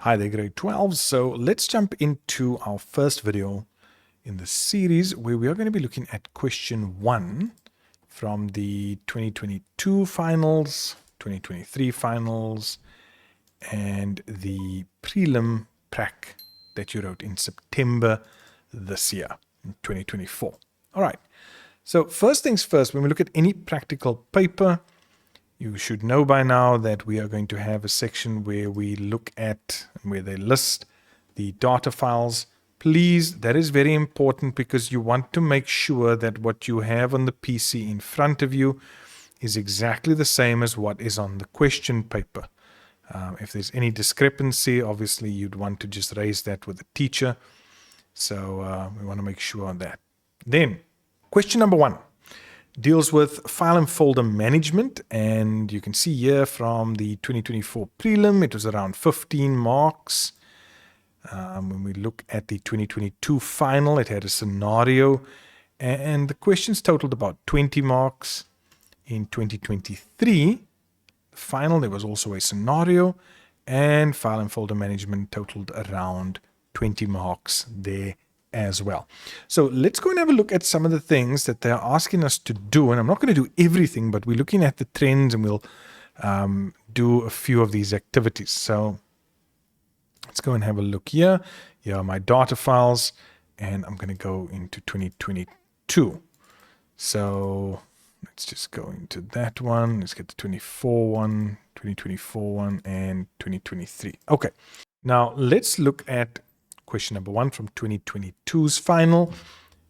Hi there, grade 12. So let's jump into our first video in the series where we are going to be looking at question 1 from the 2022 finals, 2023 finals, and the prelim prac that you wrote in September this year, in 2024. All right. So first things first, when we look at any practical paper, you should know by now that we are going to have a section where we look at and where they list the data files. Please, that is very important because you want to make sure that what you have on the PC in front of you is exactly the same as what is on the question paper. If there's any discrepancy, obviously you'd want to just raise that with the teacher. So we want to make sure on that. Then, question number 1. Deals with file and folder management, and you can see here from the 2024 prelim it was around 15 marks. When we look at the 2022 final, it had a scenario and the questions totaled about 20 marks. In 2023 the final, there was also a scenario, and file and folder management totaled around 20 marks there as well. So let's go and have a look at some of the things that they're asking us to do. And I'm not going to do everything, but we're looking at the trends and we'll do a few of these activities. So let's go and have a look here. Here are my data files, and I'm going to go into 2022. So let's just go into that one. Let's get the 24 one, 2024 one, and 2023. Okay. Now let's look at question number 1 from 2022's final.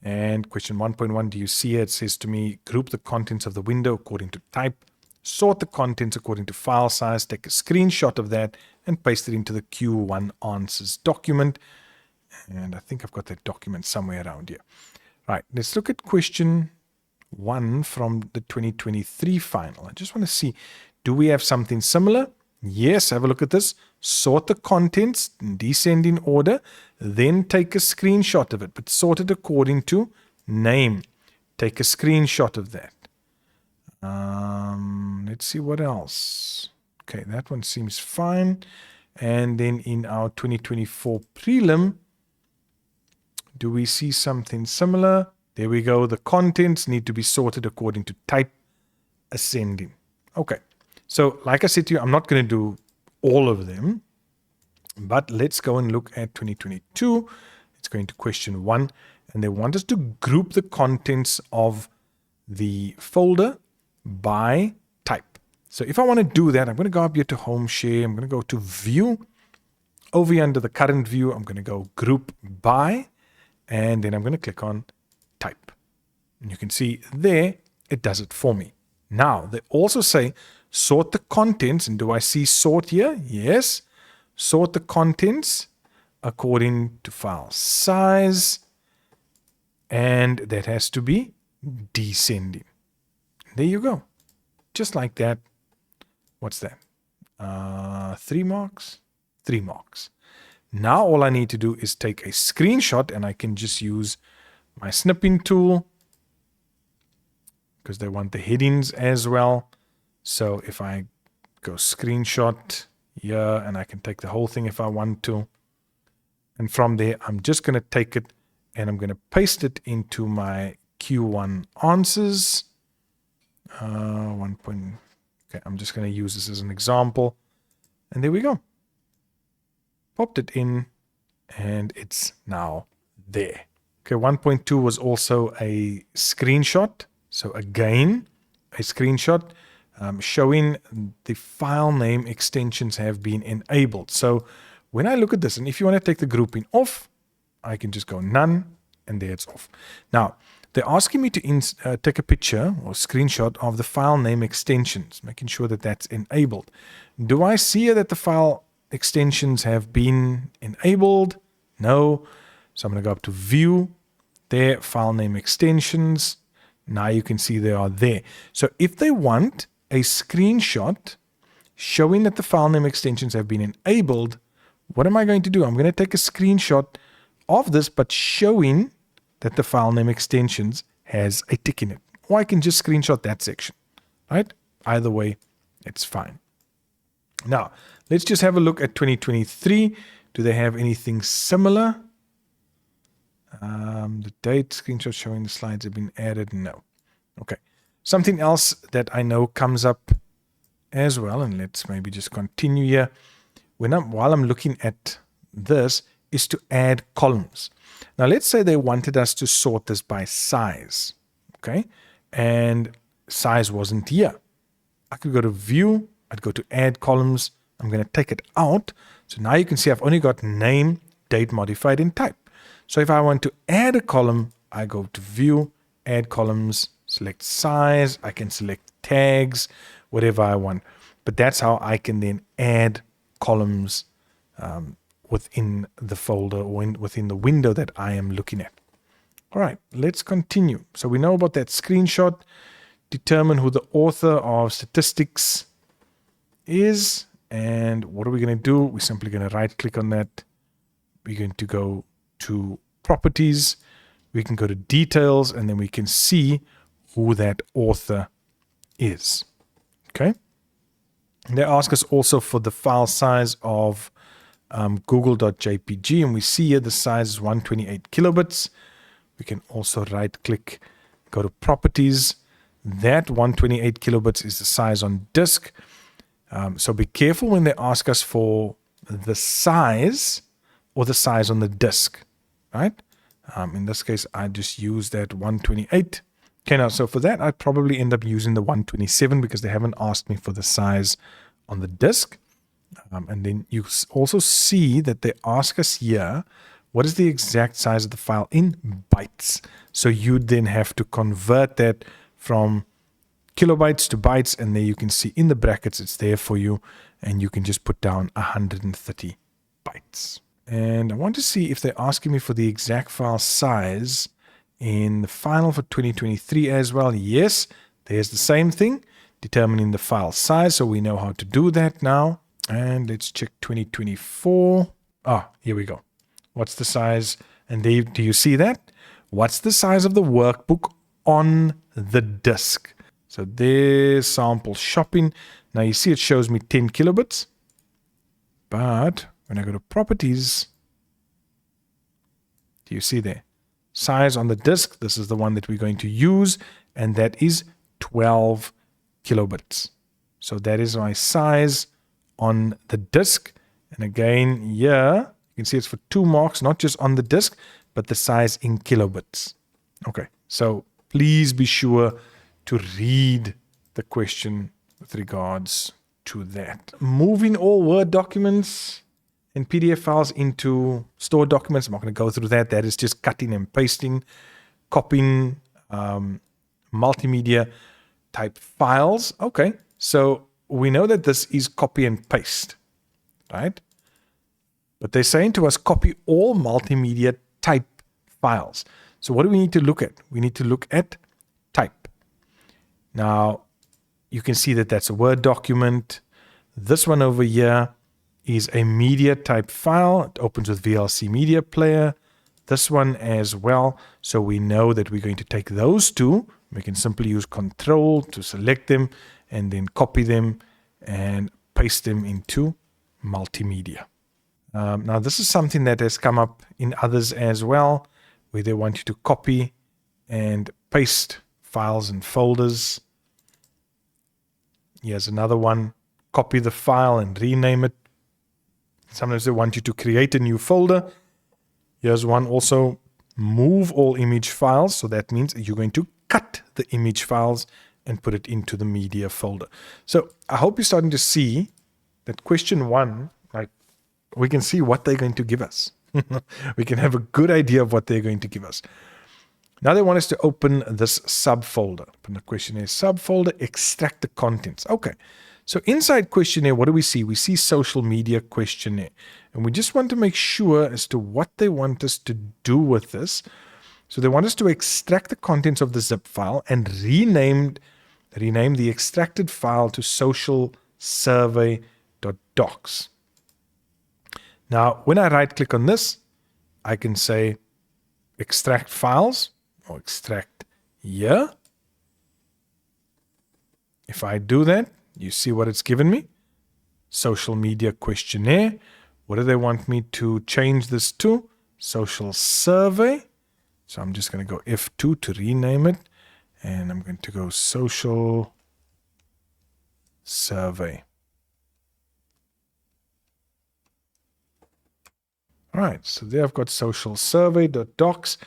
And question 1.1, do you see it? It says to me, group the contents of the window according to type, sort the contents according to file size, take a screenshot of that and paste it into the Q1 answers document. And I think I've got that document somewhere around here. Right, let's look at question 1 from the 2023 final. I just want to see, do we have something similar? Yes, have a look at this. Sort the contents in descending order, then take a screenshot of it, but sort it according to name. Take a screenshot of that. Let's see what else. Okay, that one seems fine. And then in our 2024 prelim, do we see something similar? There we go. The contents need to be sorted according to type, ascending. Okay. So like I said to you, I'm not going to do all of them, but let's go and look at 2022. It's going to question 1, and they want us to group the contents of the folder by type. So if I want to do that, I'm going to go up here to home share. I'm going to go to view. Over here under the current view, I'm going to go group by, and then I'm going to click on type. And you can see there, it does it for me. Now, they also say sort the contents, and do I see sort here? Yes. Sort the contents according to file size, and that has to be descending. There you go. Just like that. What's that? 3 marks? 3 marks. Now all I need to do is take a screenshot, and I can just use my snipping tool because they want the headings as well. So if I go screenshot here, and I can take the whole thing if I want to. And from there, I'm just going to take it and I'm going to paste it into my Q1 answers. Okay, I'm just going to use this as an example. And there we go. Popped it in, and it's now there. Okay, 1.2 was also a screenshot. So again, a screenshot showing the file name extensions have been enabled. So when I look at this, and if you want to take the grouping off, I can just go none, and there it's off. Now, they're asking me to take a picture or screenshot of the file name extensions, making sure that that's enabled. Do I see here that the file extensions have been enabled? No. So I'm going to go up to view, there, file name extensions. Now you can see they are there. So if they want a screenshot showing that the file name extensions have been enabled, what am I going to do? I'm going to take a screenshot of this, but showing that the file name extensions has a tick in it. Or I can just screenshot that section, right? Either way, it's fine. Now, let's just have a look at 2023. Do they have anything similar? The date, screenshot showing the slides have been added. No. Okay. Something else that I know comes up as well, and let's maybe just continue here. While I'm looking at this, is to add columns. Now, let's say they wanted us to sort this by size. Okay. And size wasn't here. I could go to View. I'd go to Add Columns. I'm going to take it out. So now you can see I've only got name, date modified, and type. So if I want to add a column, I go to View, Add Columns, select Size. I can select tags, whatever I want. But that's how I can then add columns within the folder or within the window that I am looking at. All right, let's continue. So we know about that screenshot. Determine who the author of statistics is. And what are we going to do? We're simply going to right click on that. We're going to go to properties. We can go to details, and then we can see who that author is. Okay. And they ask us also for the file size of google.jpg, and we see here the size is 128 kilobits. We can also right click, go to properties. That 128 kilobits is the size on disk. So be careful when they ask us for the size or the size on the disk, right? In this case, I just use that 128. Okay, now, so for that, I'd probably end up using the 127 because they haven't asked me for the size on the disk. And then you also see that they ask us here, what is the exact size of the file in bytes? So you then have to convert that from kilobytes to bytes, and there you can see in the brackets it's there for you, and you can just put down 130 bytes. And I want to see if they're asking me for the exact file size in the final for 2023 as well. Yes, there's the same thing, determining the file size, so we know how to do that now. And let's check 2024. Here we go. What's the size? And there, do you see that? What's the size of the workbook on the disk? So there's sample shopping. Now you see it shows me 10 kilobits. But when I go to properties, do you see there? Size on the disk, this is the one that we're going to use, and that is 12 kilobits. So that is my size on the disk. And again, here, you can see it's for 2 marks, not just on the disk, but the size in kilobits. Okay, so please be sure to read the question with regards to that. Moving all Word documents and PDF files into stored documents. I'm not going to go through that. That is just cutting and pasting, copying multimedia type files. Okay, so we know that this is copy and paste, right? But they're saying to us, copy all multimedia type files. So what do we need to look at? We need to look at type. Now, you can see that that's a Word document. This one over here is a media type file. It opens with VLC Media Player. This one as well. So we know that we're going to take those two. We can simply use Control to select them and then copy them and paste them into multimedia. Now, this is something that has come up in others as well, where they want you to copy and paste files and folders. Here's another one. Copy the file and rename it. Sometimes they want you to create a new folder. Here's one also. Move all image files. So that means you're going to cut the image files and put it into the media folder. So I hope you're starting to see that question 1, like, we can see what they're going to give us. We can have a good idea of what they're going to give us. Now they want us to open this subfolder. Open the questionnaire subfolder, extract the contents. Okay, so inside questionnaire, what do we see? We see social media questionnaire. And we just want to make sure as to what they want us to do with this. So they want us to extract the contents of the zip file and rename the extracted file to social survey.docs. Now, when I right click on this, I can say extract files or extract here. If I do that, you see what it's given me. social media questionnaire. What do they want me to change this to? Social survey. So I'm just going to go F2 to rename it. And I'm going to go social survey. All right, so there I've got social survey.docs.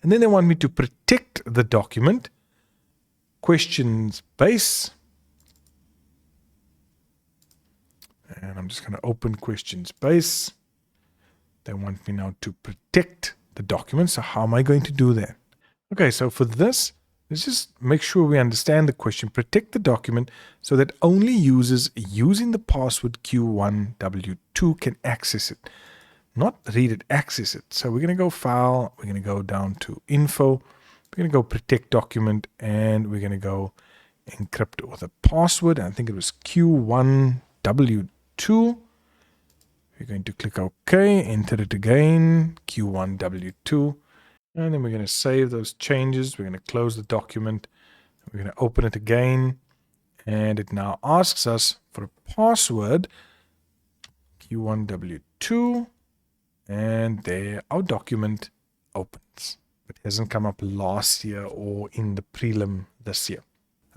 And then they want me to protect the document. Questions base. And I'm just going to open questions base. They want me now to protect the document. So how am I going to do that? Okay, so for this, let's just make sure we understand the question. Protect the document so that only users using the password Q1W2 can access it. Not read it, access it. So we're going to go File, we're going to go down to Info, we're going to go Protect Document, and we're going to go Encrypt with a password. I think it was Q1W2. We're going to click OK, enter it again, Q1W2, and then we're going to save those changes. We're going to close the document. We're going to open it again, and it now asks us for a password, Q1W2. And there our document opens. It hasn't come up last year or in the prelim this year.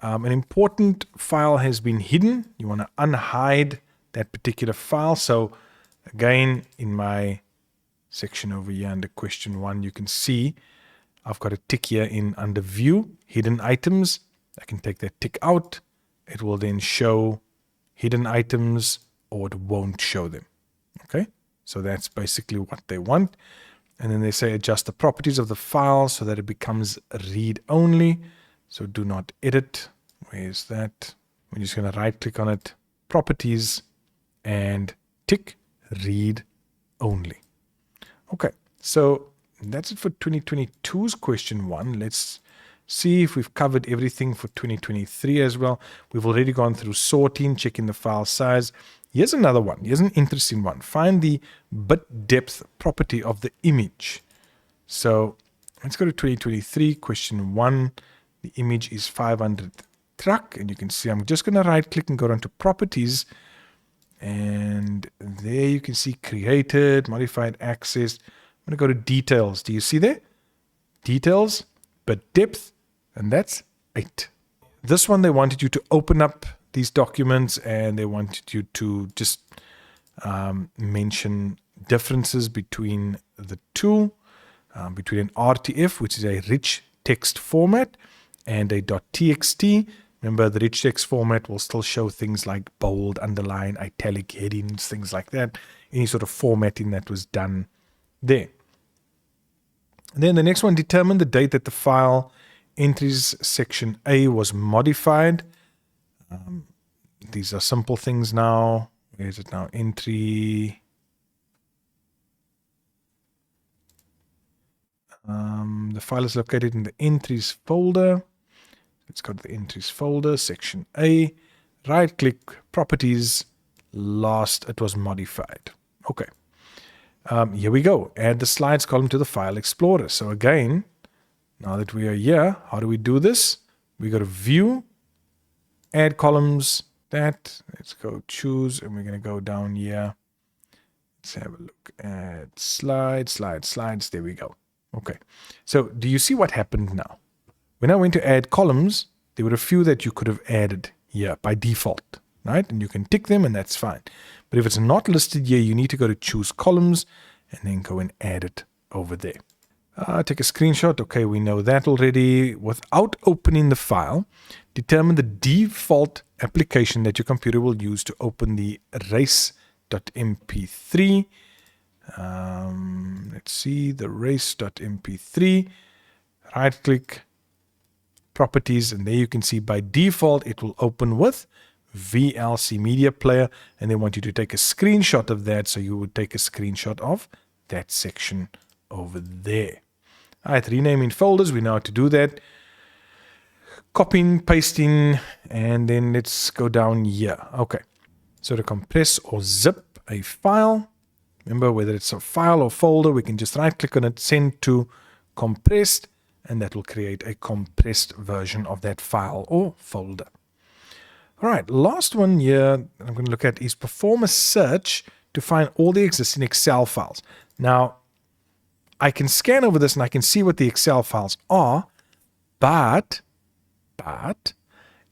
An important file has been hidden. You want to unhide that particular file. So again, in my section over here under question 1, you can see I've got a tick here in under view, hidden items. I can take that tick out. It will then show hidden items or it won't show them. Okay. So that's basically what they want. And then they say adjust the properties of the file so that it becomes read only. So do not edit. Where's that? We're just going to right click on it, properties, and tick read only. Okay, so that's it for 2022's question 1. Let's see if we've covered everything for 2023 as well. We've already gone through sorting, checking the file size. Here's another one. Here's an interesting one. Find the bit depth property of the image. So let's go to 2023, question 1. The image is 500 truck, and you can see I'm just going to right click and go down to properties. And there you can see created, modified, accessed. I'm going to go to details. Do you see there? Details, bit depth, and that's 8. This one, they wanted you to open up these documents and they wanted you to just mention differences between the two, between an RTF, which is a rich text format, and a .txt. Remember, the rich text format will still show things like bold, underline, italic, headings, things like that. Any sort of formatting that was done there. And then the next one, determine the date that the file entries section A was modified. These are simple things now. Where is it now? Entry. The file is located in the entries folder. Let's go to the entries folder, section A. Right click, properties. Last it was modified. Okay. Here we go. Add the slides column to the file explorer. So again, now that we are here, how do we do this? We go to view, add columns, that. Let's go choose, and we're going to go down here. Let's have a look at slides, slides, slides. There we go. Okay. So do you see what happened now? When I went to add columns, there were a few that you could have added here by default, right? And you can tick them and that's fine. But if it's not listed here, you need to go to choose columns and then go and add it over there. Take a screenshot. Okay, we know that already. Without opening the file, determine the default application that your computer will use to open the race.mp3. Let's see, the race.mp3. Right click, properties, and there you can see by default it will open with VLC Media Player, and they want you to take a screenshot of that. So you would take a screenshot of that section over there. All right, renaming folders, we know how to do that. Copying, pasting, and then let's go down here. Okay, so to compress or zip a file, remember whether it's a file or folder, we can just right click on it, send to compressed, and that will create a compressed version of that file or folder. All right, last one here I'm going to look at is perform a search to find all the existing Excel files. Now, I can scan over this and I can see what the Excel files are, but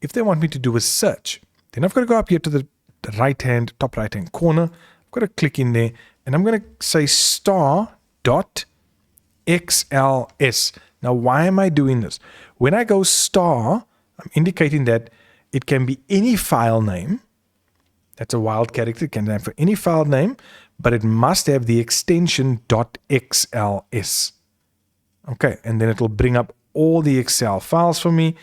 if they want me to do a search, then I've got to go up here to the top right hand corner. I've got to click in there and I'm going to say star.xls. Now, why am I doing this? When I go star, I'm indicating that it can be any file name. That's a wild character. It can stand for any file name, but it must have the extension .xls. Okay, and then it'll bring up all the Excel files for me.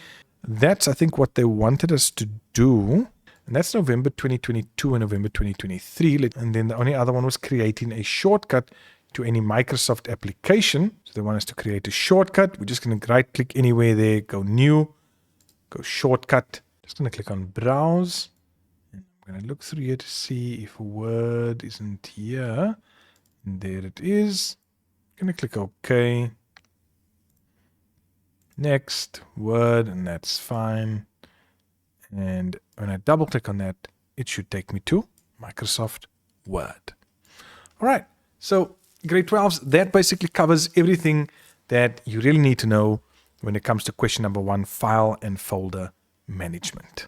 That's, I think, what they wanted us to do. And that's November 2022 and November 2023. And then the only other one was creating a shortcut to any Microsoft application. So they want us to create a shortcut. We're just going to right click anywhere there, go new, go shortcut. Just going to click on browse. And I'm going to look through here to see if Word isn't here. And there it is. I'm going to click OK. Next, Word, and that's fine. And when I double click on that, it should take me to Microsoft Word. All right, so grade 12s, that basically covers everything that you really need to know when it comes to question number 1, file and folder management.